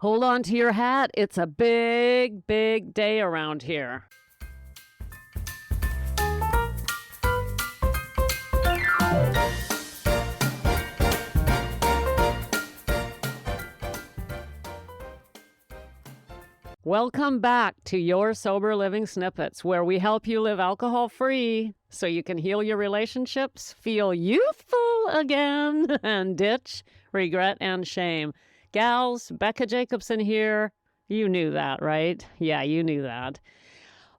Hold on to your hat. It's a big, big day around here. Welcome back to your Sober Living Snippets, where we help you live alcohol-free so you can heal your relationships, feel youthful again, and ditch regret and shame. Gals, Becca Jacobson here. You knew that, right? Yeah, you knew that.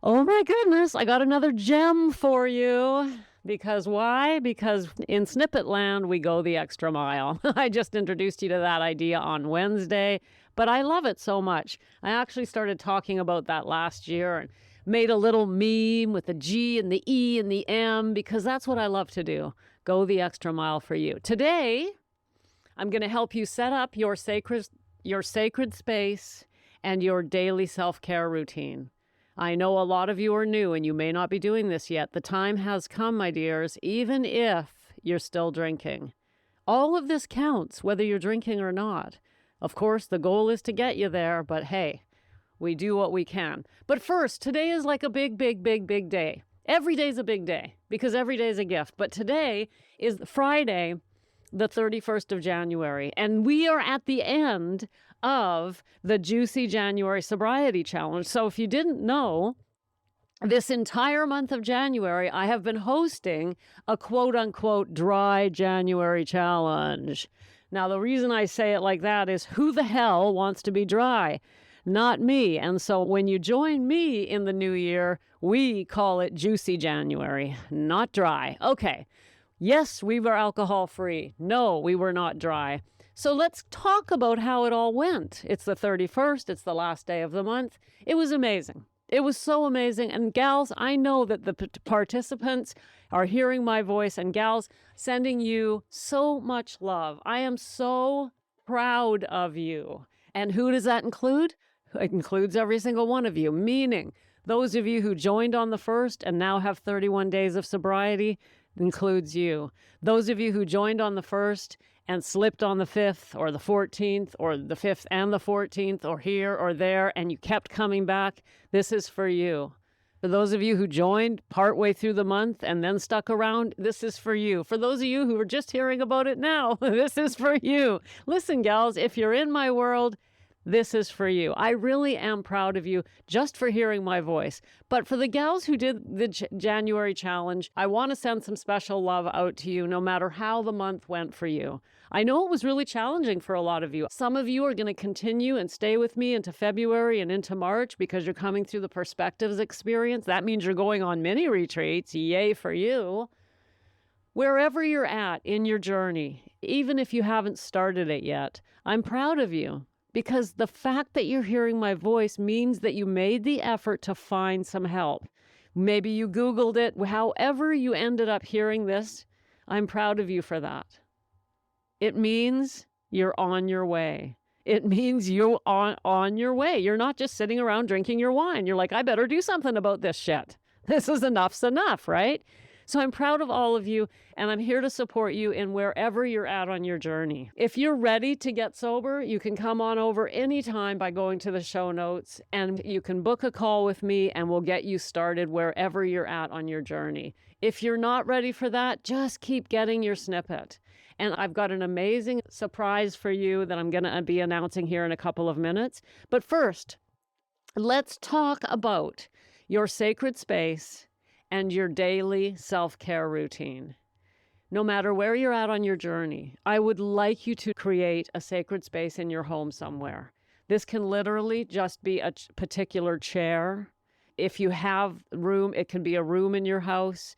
Oh my goodness, I got another gem for you. Because why? Because in Snippet Land, we go the extra mile. I just introduced you to that idea on Wednesday, but I love it so much. I actually started talking about that last year and made a little meme with the G and the E and the M because that's what I love to do. Go the extra mile for you. Today, I'm going to help you set up your sacred space and your daily self-care routine. I know a lot of you are new and you may not be doing this yet. The time has come, my dears, even if you're still drinking. All of this counts, whether you're drinking or not. Of course, the goal is to get you there, but hey, we do what we can. But first, today is like a big, big, big, big day. Every day's a big day because every day is a gift. But today is Friday, the 31st of January, and we are at the end of the Juicy January Sobriety Challenge. So if you didn't know, this entire month of January, I have been hosting a quote-unquote dry January challenge. Now, the reason I say it like that is who the hell wants to be dry? Not me. And so when you join me in the new year, we call it Juicy January, not dry. Okay. Yes, we were alcohol-free. No, we were not dry. So let's talk about how it all went. It's the 31st. It's the last day of the month. It was amazing. It was so amazing. And gals, I know that the participants are hearing my voice, and gals, sending you so much love. I am so proud of you. And who does that include? It includes every single one of you, meaning those of you who joined on the 1st and now have 31 days of sobriety, includes you. Those of you who joined on the 1st and slipped on the 5th or the 14th or the 5th and the 14th or here or there and you kept coming back, this is for you. For those of you who joined partway through the month and then stuck around, this is for you. For those of you who are just hearing about it now, this is for you. Listen, gals, if you're in my world, this is for you. I really am proud of you just for hearing my voice. But for the gals who did the January challenge, I want to send some special love out to you no matter how the month went for you. I know it was really challenging for a lot of you. Some of you are going to continue and stay with me into February and into March because you're coming through the Perspectives experience. That means you're going on mini retreats. Yay for you. Wherever you're at in your journey, even if you haven't started it yet, I'm proud of you. Because the fact that you're hearing my voice means that you made the effort to find some help. Maybe you Googled it. However you ended up hearing this, I'm proud of you for that. It means you're on your way. It means you're on your way. You're not just sitting around drinking your wine. You're like, I better do something about this shit. This is enough's enough, right? So I'm proud of all of you, and I'm here to support you in wherever you're at on your journey. If you're ready to get sober, you can come on over anytime by going to the show notes, and you can book a call with me, and we'll get you started wherever you're at on your journey. If you're not ready for that, just keep getting your snippet. And I've got an amazing surprise for you that I'm going to be announcing here in a couple of minutes. But first, let's talk about your sacred space and your daily self-care routine. No matter where you're at on your journey, I would like you to create a sacred space in your home somewhere. This can literally just be a particular chair. If you have room, it can be a room in your house.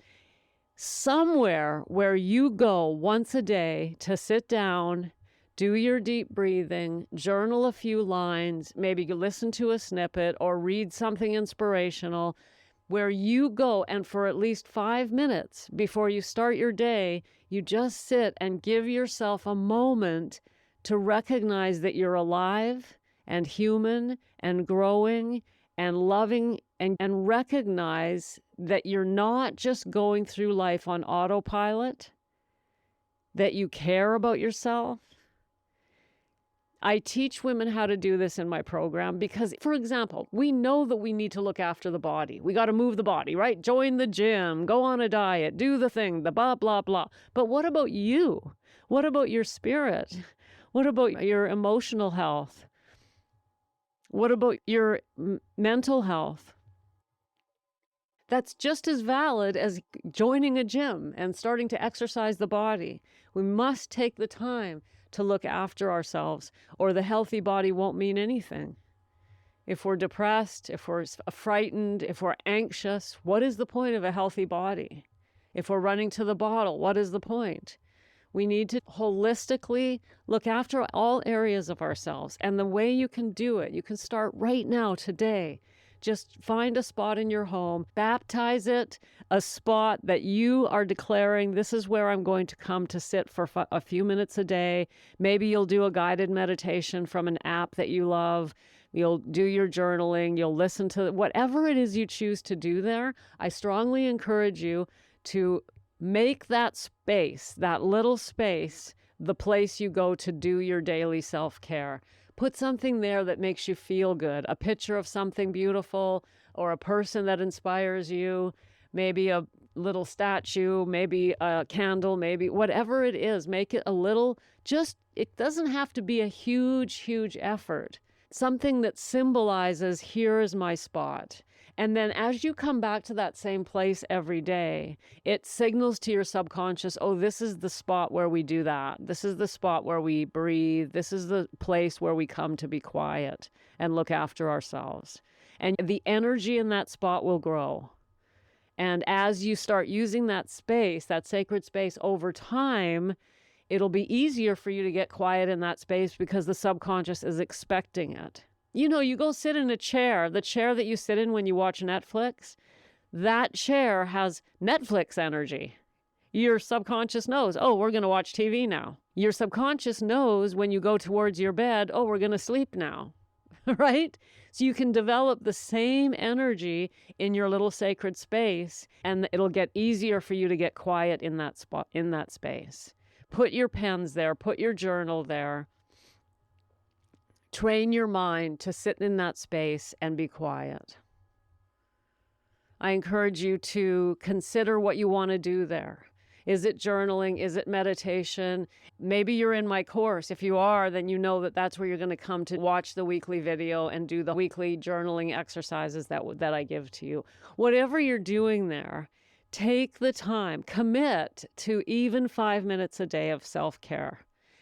Somewhere where you go once a day to sit down, do your deep breathing, journal a few lines, maybe listen to a snippet or read something inspirational, where you go and for at least 5 minutes before you start your day, you just sit and give yourself a moment to recognize that you're alive and human and growing and loving and recognize that you're not just going through life on autopilot, that you care about yourself. I teach women how to do this in my program because, for example, we know that we need to look after the body. We got to move the body, right? Join the gym, go on a diet, do the thing, the blah, blah, blah. But what about you? What about your spirit? What about your emotional health? What about your mental health? That's just as valid as joining a gym and starting to exercise the body. We must take the time to look after ourselves, or the healthy body won't mean anything. If we're depressed, if we're frightened, if we're anxious, what is the point of a healthy body? If we're running to the bottle, what is the point? We need to holistically look after all areas of ourselves. And the way you can do it, you can start right now, today. Just find a spot in your home, baptize it, a spot that you are declaring, this is where I'm going to come to sit for a few minutes a day. Maybe you'll do a guided meditation from an app that you love. You'll do your journaling. You'll listen to whatever it is you choose to do there. I strongly encourage you to make that space, that little space, the place you go to do your daily self-care. Put something there that makes you feel good, a picture of something beautiful or a person that inspires you, maybe a little statue, maybe a candle, maybe whatever it is. Make it a little, it doesn't have to be a huge, huge effort. Something that symbolizes, here is my spot. And then as you come back to that same place every day, it signals to your subconscious, oh, this is the spot where we do that. This is the spot where we breathe. This is the place where we come to be quiet and look after ourselves. And the energy in that spot will grow. And as you start using that space, that sacred space over time, it'll be easier for you to get quiet in that space because the subconscious is expecting it. You know, you go sit in a chair, the chair that you sit in when you watch Netflix, that chair has Netflix energy. Your subconscious knows, oh, we're going to watch TV now. Your subconscious knows when you go towards your bed, oh, we're going to sleep now, right? So you can develop the same energy in your little sacred space, and it'll get easier for you to get quiet in that spot, in that space. Put your pens there, put your journal there. Train your mind to sit in that space and be quiet. I encourage you to consider what you want to do there. Is it journaling? Is it meditation? Maybe you're in my course. If you are, then you know that that's where you're going to come to watch the weekly video and do the weekly journaling exercises that I give to you. Whatever you're doing there, take the time, commit to even 5 minutes a day of self-care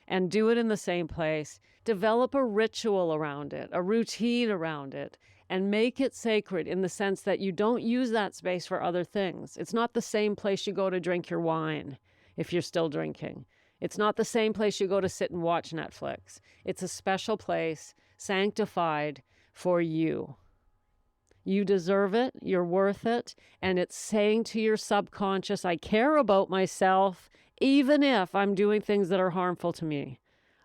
and do it in the same place. Develop a ritual around it, a routine around it, and make it sacred in the sense that you don't use that space for other things. It's not the same place you go to drink your wine if you're still drinking. It's not the same place you go to sit and watch Netflix. It's a special place, sanctified for you. You deserve it, you're worth it, and it's saying to your subconscious, I care about myself, even if I'm doing things that are harmful to me.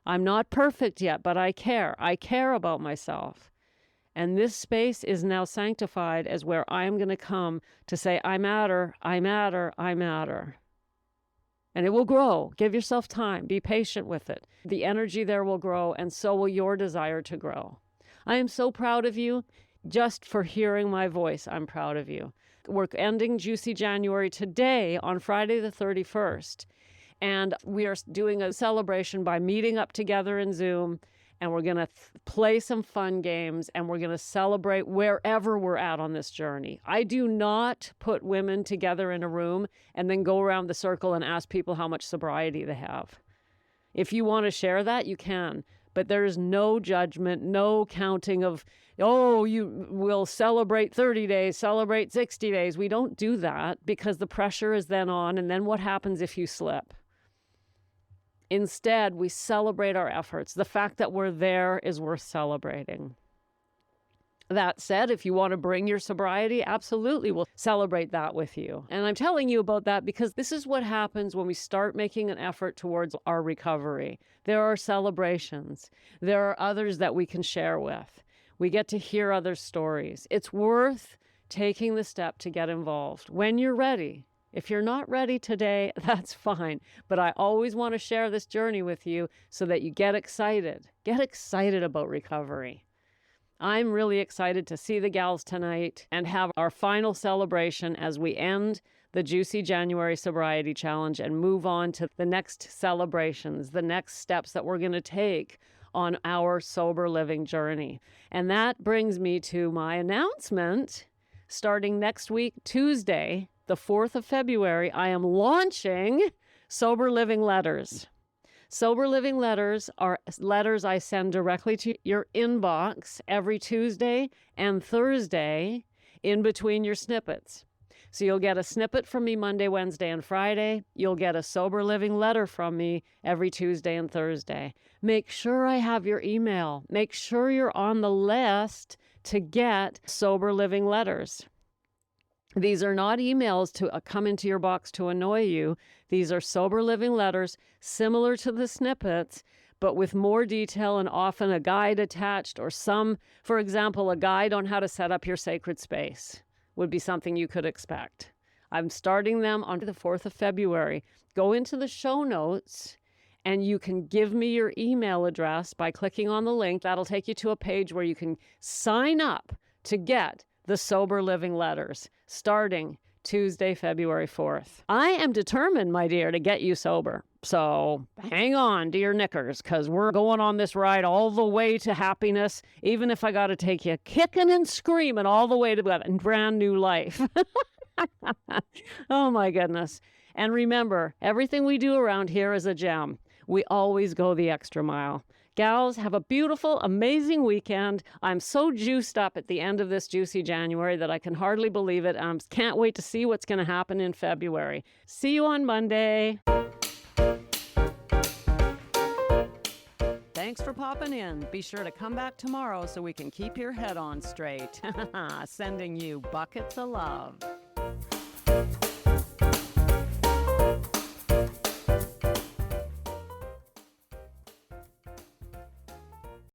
I'm not perfect yet, but I care. I care about myself. And this space is now sanctified as where I'm going to come to say, I matter, I matter, I matter. And it will grow. Give yourself time. Be patient with it. The energy there will grow, and so will your desire to grow. I am so proud of you. Just for hearing my voice, I'm proud of you. We're ending Juicy January today on Friday the 31st. And we are doing a celebration by meeting up together in Zoom. And we're going to play some fun games, and we're going to celebrate wherever we're at on this journey. I do not put women together in a room and then go around the circle and ask people how much sobriety they have. If you want to share that, you can. But there is no judgment, no counting of, oh, you will celebrate 30 days, celebrate 60 days. We don't do that because the pressure is then on. And then what happens if you slip? Instead, we celebrate our efforts. The fact that we're there is worth celebrating. That said, if you want to bring your sobriety, absolutely, we'll celebrate that with you. And I'm telling you about that because this is what happens when we start making an effort towards our recovery. There are celebrations. There are others that we can share with. We get to hear other stories. It's worth taking the step to get involved when you're ready. If you're not ready today, that's fine. But I always want to share this journey with you so that you get excited. Get excited about recovery. I'm really excited to see the gals tonight and have our final celebration as we end the Juicy January Sobriety Challenge and move on to the next celebrations, the next steps that we're going to take on our sober living journey. And that brings me to my announcement. Starting next week, Tuesday, the 4th of February, I am launching Sober Living Letters. Sober Living Letters are letters I send directly to your inbox every Tuesday and Thursday in between your snippets. So you'll get a snippet from me Monday, Wednesday, and Friday. You'll get a Sober Living letter from me every Tuesday and Thursday. Make sure I have your email. Make sure you're on the list to get Sober Living letters. These are not emails to come into your box to annoy you. These are Sober Living letters similar to the snippets, but with more detail and often a guide attached or for example, a guide on how to set up your sacred space would be something you could expect. I'm starting them on the 4th of February. Go into the show notes and you can give me your email address by clicking on the link. That'll take you to a page where you can sign up to get the Sober Living letters starting Tuesday, February 4th. I am determined, my dear, to get you sober. So hang on to your knickers because we're going on this ride all the way to happiness, even if I got to take you kicking and screaming all the way to a brand new life. Oh, my goodness. And remember, everything we do around here is a gem. We always go the extra mile. Gals, have a beautiful, amazing weekend. I'm so juiced up at the end of this Juicy January that I can hardly believe it. I can't wait to see what's going to happen in February. See you on Monday. Thanks for popping in. Be sure to come back tomorrow so we can keep your head on straight. Sending you buckets of love.